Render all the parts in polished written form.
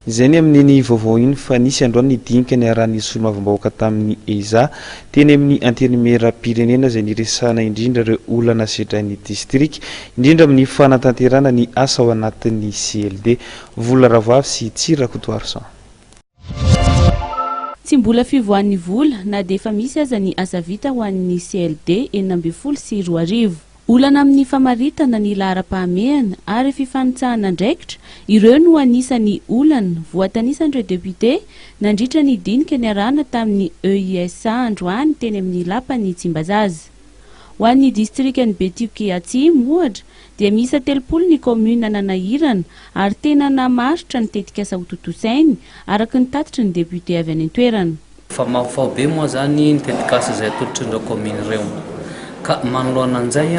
Izay ny amin'ny vaovao iny fa nisy androany nidinika ny arahan'ny solomavambahoaka tamin'ny EZA teny amin'ny antenimera-pirenena izay niresahana indrindra ireo olana sedrain'ny distrika indrindra amin'ny fanatanterana ny asa ao anatin'ny CLD. Vola Ravavy sy Tsirakotoarsan. Tsy mbola fivoan'ny vola na dia efa misy aza ny asa vita ho an'ny CLD 2024. Olana amin'ny famaritana ny lahara-pahamehana ary fifanitsahana andraikitra, ireo no anisany olana voatanisan'ireo député nandritra ny dinika ny arahana tamin'ny EISA androany teny amin'ny lapan'ny Tsimbazaza. Ho an'ny distrikan'ny Betuke Atsimo ohatra dia miisa 30 ny commune nanahirana ary tena namaritra ny tetikasa ho totosainy araka ny tatitry ny député avy any an-toerana. Fa mahafao be moa zany ny tetikasa izay atolotr'ireo commune ireo. Ka manoloana an'izay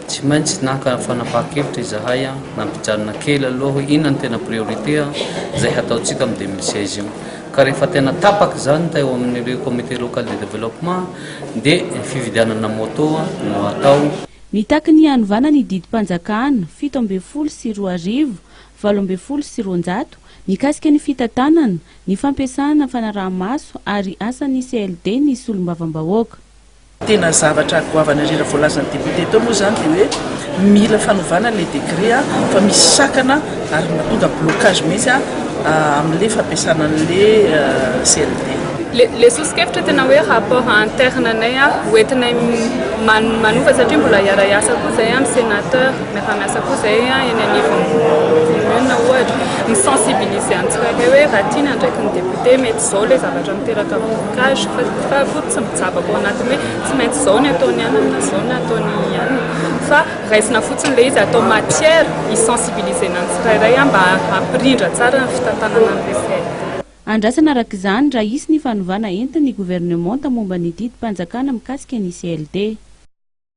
tsy maintsy naka fanapahan-kevitra izahay nampijanona kely aloha inona ny tena priorité izay hataontsika amin'ny 2016 io. Ka rehefa tena tapaka zany tao amin'ireo comité local de développement dia fividianana moto no atao. Nitaky ny hanovana ny didim-panjakana 720 200 720 mikasika ny fitantanana, ny fampiasana fanaraha-maso ary asan'ny CLD ny solombavam-bahoaka. Tena zavatra goavana rira voalazan'ny député tao moa zany dia hoe mila fanovana le décret fa misy sakana ary mahatonga blocage mihitsy amin'le fampiasana an'le CLD. Le soskevitra tena hoe rapport interne anay hoentinay manova satria mbola iara-iasa koa zay amin'ny sénateur miara-miasa koa zay eny anivonina ohatra misensibiliser antsika ilay hoe raha tiana ndraiky ny député mety zao le zavatra miteraka blocage fa fotsiny mijabako ao anatiny hoe tsy maintsy zao ny ataony ihany na zao ny ataony ihany fa raisina fotsiny le izy atao matière hisensibilisena ny tsirairay mba hampirindra tsara ny fitantanana amin'le CLD. Andrasana araka izany raha isy ny fanovana entin'ny gouvernement momba ny didim-panjakana mikasika ny CLD.